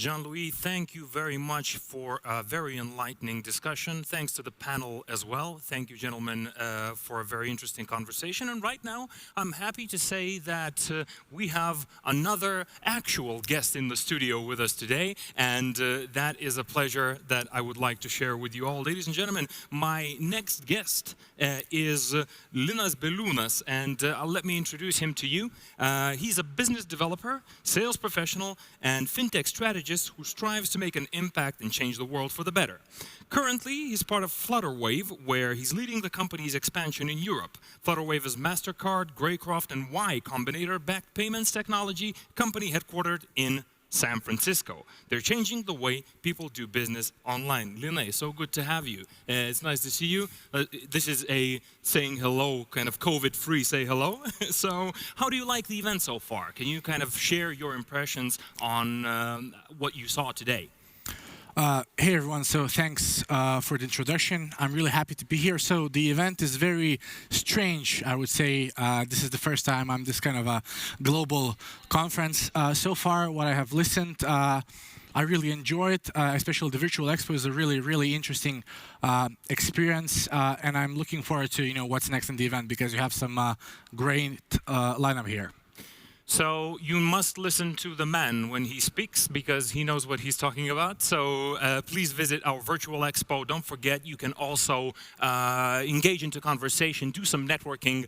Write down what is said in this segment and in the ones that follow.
Jean-Louis, thank you very much for a very enlightening discussion. Thanks to the panel as well. Thank you, gentlemen, for a very interesting conversation. And right now, I'm happy to say that we have another actual guest in the studio with us today, and that is a pleasure that I would like to share with you all. Ladies and gentlemen, my next guest is Linas Beliūnas, and let me introduce him to you. He's a business developer, sales professional, and fintech strategist who strives to make an impact and change the world for the better. Currently, he's part of Flutterwave, where he's leading the company's expansion in Europe. Flutterwave is MasterCard, Greycroft, and Y Combinator-backed payments technology company headquartered in San Francisco. They're changing the way people do business online. Linas, so good to have you. It's nice to see you. This is a saying hello, kind of COVID-free say hello. So how do you like the event so far? Can you kind of share your impressions on what you saw today? Hey everyone, so thanks for the introduction. I'm really happy to be here. So the event is very strange, I would say. This is the first time I'm this kind of a global conference. So far, what I have listened, I really enjoy it, especially the virtual expo is a really, really interesting experience, and I'm looking forward to what's next in the event because you have some great lineup here. So you must listen to the man when he speaks because he knows what he's talking about. So please visit our virtual expo. Don't forget, you can also engage into conversation, do some networking.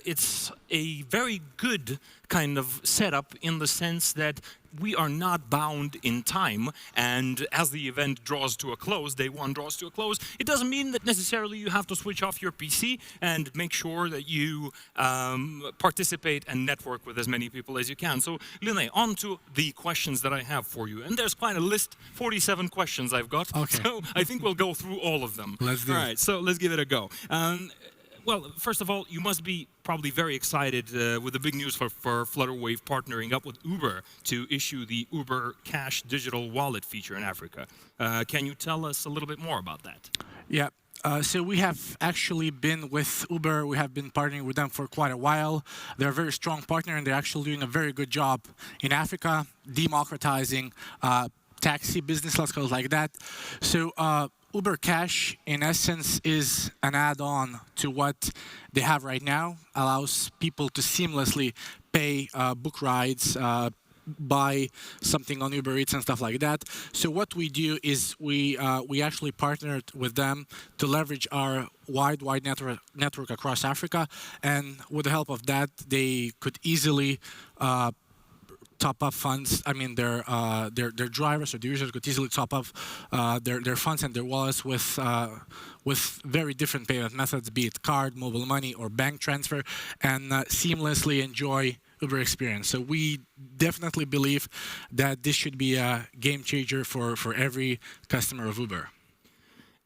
It's a very good kind of setup in the sense that we are not bound in time, and as the event draws to a close, day one draws to a close, it doesn't mean that necessarily you have to switch off your PC and make sure that you participate and network with as many people as you can. So, Linas, on to the questions that I have for you. And there's quite a list, 47 questions I've got, okay. So I think we'll go through all of them. Let's do it. All right, so let's give it a go. Well, first of all, you must be probably very excited with the big news for Flutterwave partnering up with Uber to issue the Uber Cash digital wallet feature in Africa. Can you tell us a little bit more about that? Yeah. So we have actually been with Uber. We have been partnering with them for quite a while. They're a very strong partner, and they're actually doing a very good job in Africa, democratizing taxi business, let's call it like that. So Uber Cash, in essence, is an add-on to what they have right now, allows people to seamlessly pay, book rides, buy something on Uber Eats and stuff like that. So what we do is we actually partnered with them to leverage our wide network across Africa, and with the help of that, they could easily top up funds. I mean, their drivers or the users could easily top up their funds and their wallets with very different payment methods, be it card, mobile money, or bank transfer, and seamlessly enjoy Uber experience. So we definitely believe that this should be a game changer for every customer of Uber.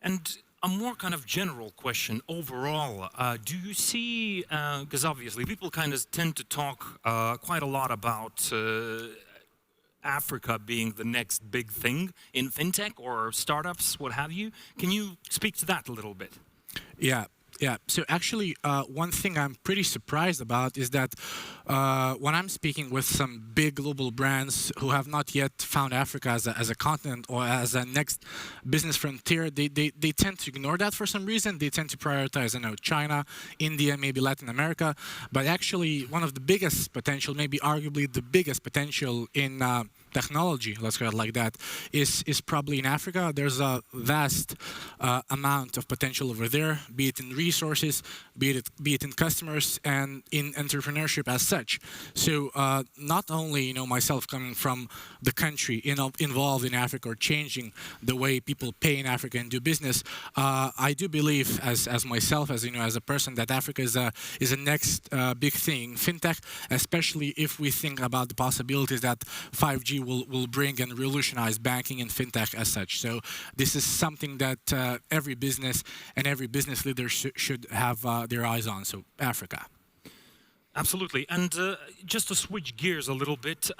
And a more kind of general question overall, do you see, because obviously people kind of tend to talk quite a lot about Africa being the next big thing in fintech or startups, what have you. Can you speak to that a little bit? Yeah. Yeah, so actually one thing I'm pretty surprised about is that when I'm speaking with some big global brands who have not yet found Africa as a continent or as a next business frontier, they tend to ignore that for some reason. They tend to prioritize, China, India, maybe Latin America. But actually one of the biggest potential, maybe arguably the biggest potential in technology, let's call it like that, is probably in Africa. There's a vast amount of potential over there, be it in resources, be it in customers, and in entrepreneurship as such. So not only myself coming from the country involved in Africa or changing the way people pay in Africa and do business, I do believe as myself, as a person, that Africa is a next big thing in fintech, especially if we think about the possibilities that 5G will bring and revolutionize banking and fintech as such. So this is something that every business and every business leader should have their eyes on. So Africa. Absolutely. And just to switch gears a little bit,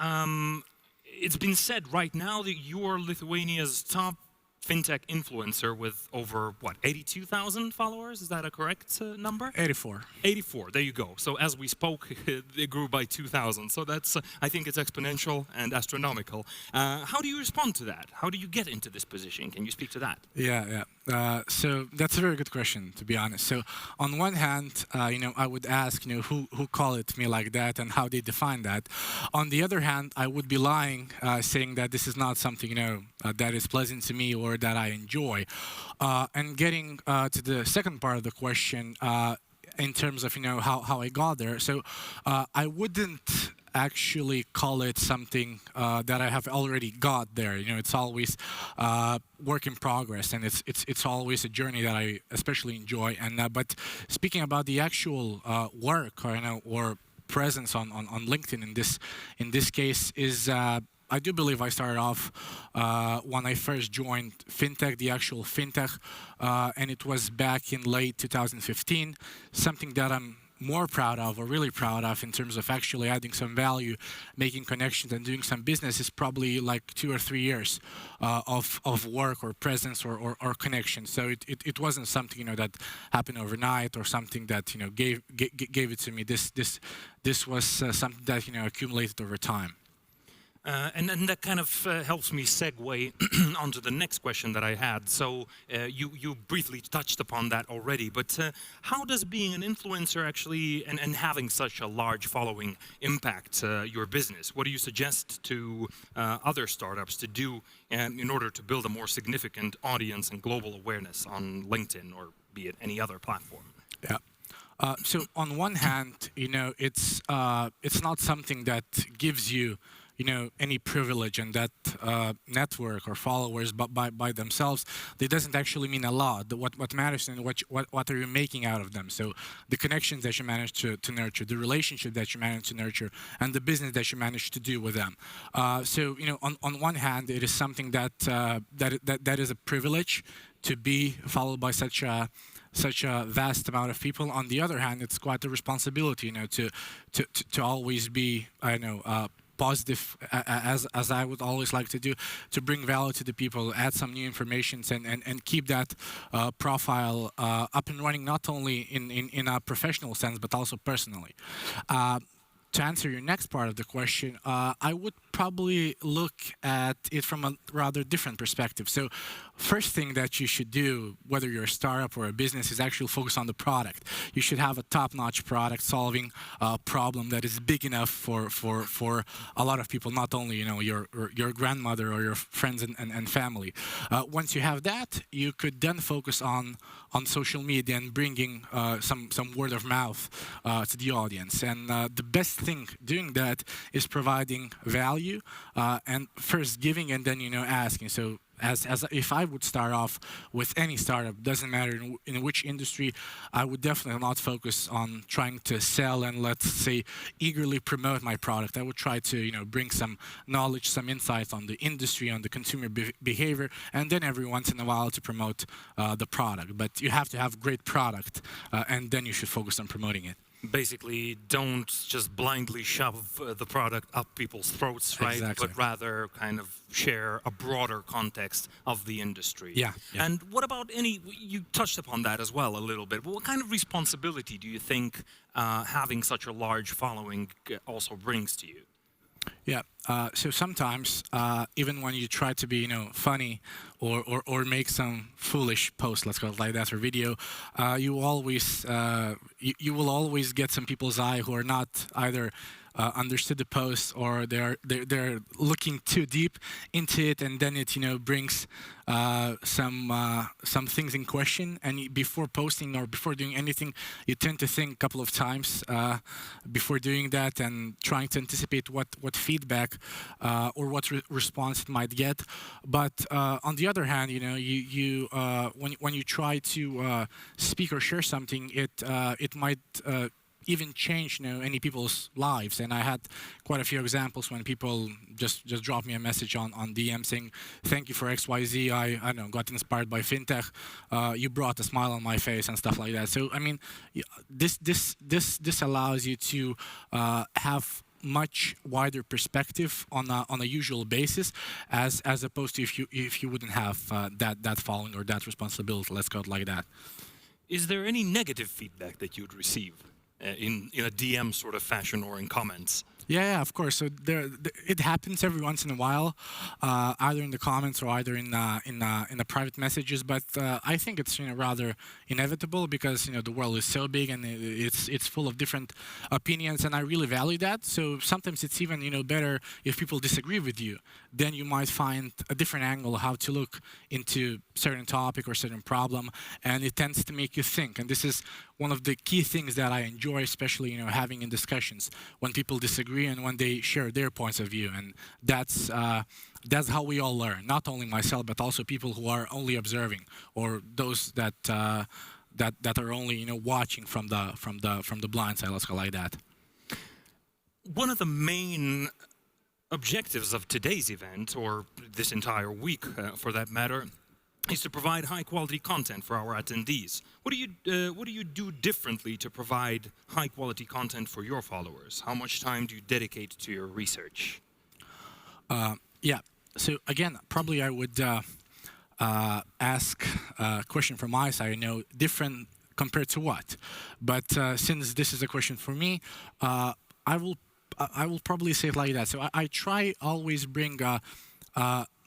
it's been said right now that you are Lithuania's top fintech influencer with over, what, 82,000 followers? Is that a correct number? 84. 84, there you go. So as we spoke, it grew by 2,000. So that's, I think it's exponential and astronomical. How do you respond to that? How do you get into this position? Can you speak to that? Yeah. So that's a very good question, to be honest. So on one hand, I would ask, who call it me like that and how they define that. On the other hand, I would be lying, saying that this is not something, that is pleasant to me or that I enjoy. And getting to the second part of the question, in terms of, how I got there. So I wouldn't actually call it something that I have already got there. It's always work in progress, and it's always a journey that I especially enjoy. And but speaking about the actual work or presence on LinkedIn in this case is. I do believe I started off when I first joined fintech, the actual fintech, and it was back in late 2015. Something that I'm more proud of, or really proud of, in terms of actually adding some value, making connections, and doing some business is probably like 2 or 3 years of work or presence or connection. So it wasn't something that happened overnight or something that gave it to me. This was something that accumulated over time. And that kind of helps me segue onto the next question that I had. So you briefly touched upon that already, but how does being an influencer actually, and having such a large following, impact your business? What do you suggest to other startups to do in order to build a more significant audience and global awareness on LinkedIn, or be it any other platform? Yeah. So on one hand, it's not something that gives you any privilege, and that network or followers by themselves, they doesn't actually mean a lot. What matters is what are you making out of them. So the connections that you manage to nurture, the relationship that you manage to nurture, and the business that you manage to do with them. So on one hand, it is something that is a privilege to be followed by such a vast amount of people. On the other hand, it's quite a responsibility, to always be, positive, as I would always like to do, to bring value to the people, add some new information, and keep that profile up and running, not only in a professional sense, but also personally. To answer your next part of the question, I would probably look at it from a rather different perspective. So first thing that you should do, whether you're a startup or a business, is actually focus on the product. You should have a top-notch product solving a problem that is big enough for a lot of people, not only your grandmother or your friends and family. Once you have that, you could then focus on social media and bringing some word of mouth to the audience. And the best thing doing that is providing value, and first giving, and then asking. So as if I would start off with any startup, doesn't matter in which industry, I would definitely not focus on trying to sell and, let's say, eagerly promote my product. I would try to bring some knowledge, some insights on the industry, on the consumer behavior, and then every once in a while to promote the product. But you have to have great product, and then you should focus on promoting it. Basically, don't just blindly shove the product up people's throats, right? Exactly. But rather kind of share a broader context of the industry. Yeah. And what about you touched upon that as well a little bit, but what kind of responsibility do you think having such a large following also brings to you? Yeah. So sometimes, even when you try to be, funny or make some foolish post, let's call it like that, or video, you always you will always get some people's eye who are not either understood the post, or they're looking too deep into it, and then it brings some things in question. And before posting or before doing anything, you tend to think a couple of times before doing that, and trying to anticipate what feedback or what response it might get. But on the other hand, when you try to speak or share something, it might even change any people's lives. And I had quite a few examples when people just dropped me a message on DM saying, thank you for XYZ, I got inspired by fintech, you brought a smile on my face, and stuff like that. So I mean, this allows you to have much wider perspective on a usual basis, as opposed to if you wouldn't have that following or that responsibility. Let's go it like that. Is there any negative feedback that you'd receive in a DM sort of fashion or in comments? Yeah, of course. So it happens every once in a while, either in the comments or either in the private messages. But I think it's rather inevitable because the world is so big and it's full of different opinions, and I really value that. So sometimes it's even better if people disagree with you. Then you might find a different angle how to look into certain topic or certain problem, and it tends to make you think. And this is one of the key things that I enjoy, especially having in discussions when people disagree and when they share their points of view. And that's how we all learn. Not only myself, but also people who are only observing, or those that are only watching from the blind side. Let's go like that. One of the main objectives of today's event, or this entire week for that matter, is to provide high-quality content for our attendees. What do you do differently to provide high-quality content for your followers? How much time do you dedicate to your research? Yeah. So again, probably I would ask a question from my side. Different compared to what? But since this is a question for me, I will probably say it like that. So I try always bring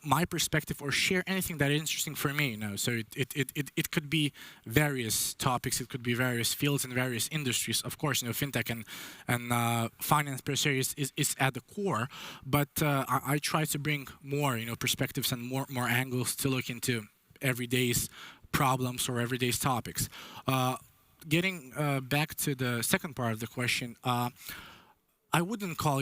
my perspective or share anything that is interesting for me. So it could be various topics, it could be various fields and various industries. Of course, fintech and finance per se is at the core, but I try to bring more perspectives and more angles to look into everyday's problems or everyday's topics. Getting back to the second part of the question, I wouldn't call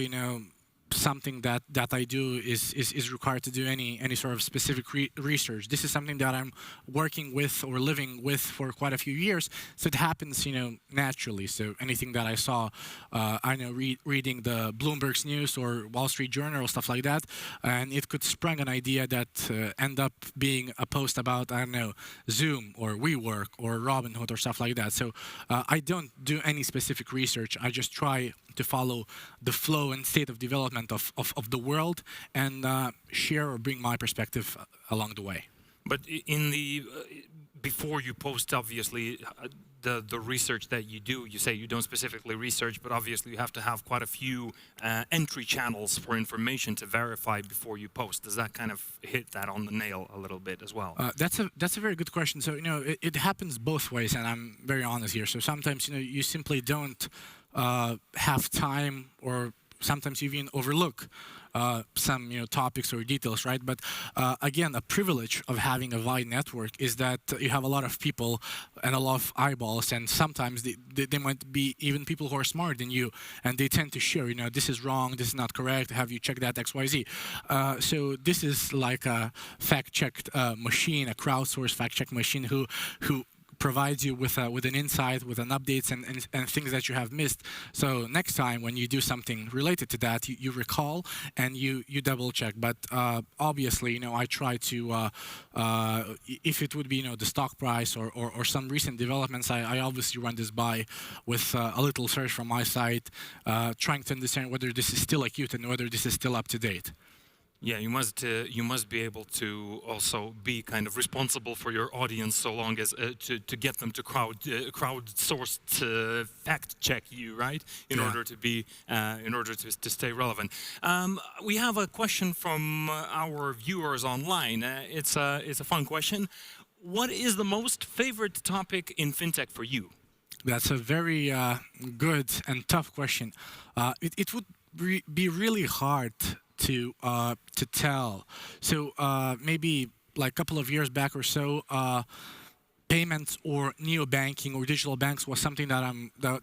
something that I do is required to do any sort of specific research. This is something that I'm working with or living with for quite a few years, so it happens naturally. So anything that I saw, I know reading the Bloomberg's news or Wall Street Journal or stuff like that, and it could spring an idea that end up being a post about, I don't know, Zoom or WeWork or Robinhood or stuff like that. So I don't do any specific research. I just try to follow the flow and state of development of the world and share or bring my perspective along the way. But in the before you post, obviously, the research that you do, you say you don't specifically research, but obviously you have to have quite a few entry channels for information to verify before you post. Does that kind of hit that on the nail a little bit as well? That's a very good question. So it happens both ways, and I'm very honest here. So sometimes you simply don't have time, or sometimes you even overlook some topics or details, right? But again, a privilege of having a wide network is that you have a lot of people and a lot of eyeballs, and sometimes they might be even people who are smarter than you, and they tend to share, this is wrong, this is not correct, have you checked that XYZ? So this is like a fact-checked machine, a crowdsourced fact-check machine who provides you with an insight, with an updates and things that you have missed. So next time when you do something related to that, you recall and you double check. But obviously, I try to, if it would be the stock price or some recent developments, I obviously run this by with a little search from my side, trying to understand whether this is still acute and whether this is still up to date. Yeah, you must be able to also be kind of responsible for your audience, so long as to get them to crowdsourced fact check you, right? In order to stay relevant. We have a question from our viewers online. It's a fun question. What is the most favorite topic in fintech for you? That's a very good and tough question. It would be really hard to tell. So maybe like a couple of years back or so, payments or neobanking or digital banks was something that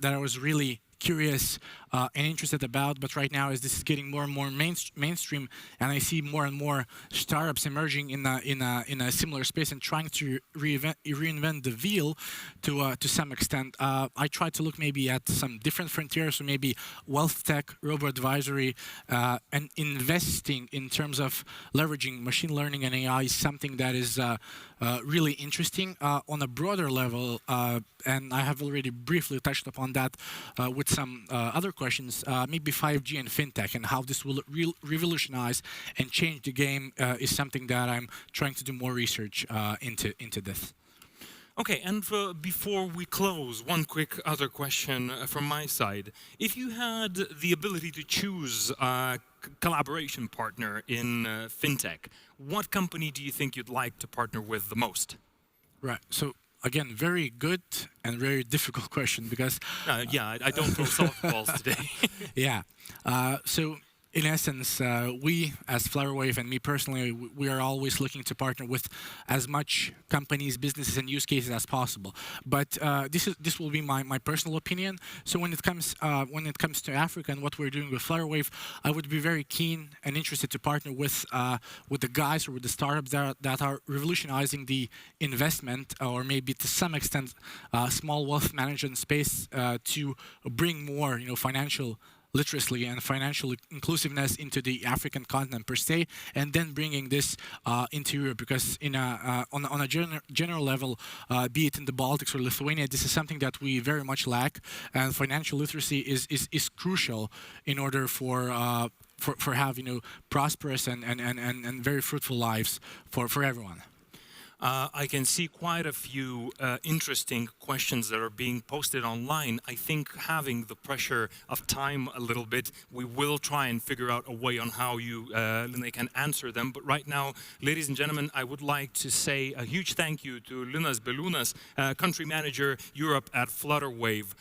I was really curious and interested about. But right now, as this is getting more and more mainstream, and I see more and more startups emerging in a similar space and trying to reinvent the wheel to some extent, I try to look maybe at some different frontiers, so maybe wealth tech, robo-advisory, and investing in terms of leveraging machine learning and AI is something that is really interesting on a broader level, and I have already briefly touched upon that with some other questions, maybe 5G and fintech and how this will revolutionize and change the game is something that I'm trying to do more research into this. Okay, and before we close, one quick other question from my side. If you had the ability to choose a collaboration partner in fintech, what company do you think you'd like to partner with the most? Right. So again, very good and very difficult question because yeah, I don't throw softballs today. yeah. So in essence, we as Flutterwave and me personally, we are always looking to partner with as much companies, businesses, and use cases as possible. But this will be my personal opinion. So when it comes to Africa and what we're doing with Flutterwave, I would be very keen and interested to partner with the guys or with the startups that are revolutionizing the investment or maybe to some extent small wealth management space to bring more financial literacy and financial inclusiveness into the African continent per se, and then bringing this into Europe. Because on a general level, be it in the Baltics or Lithuania, this is something that we very much lack, and financial literacy is crucial in order for have prosperous and very fruitful lives for everyone. I can see quite a few interesting questions that are being posted online. I think having the pressure of time a little bit, we will try and figure out a way on how they can answer them. But right now, ladies and gentlemen, I would like to say a huge thank you to Linas Beliūnas, Country Manager Europe at Flutterwave.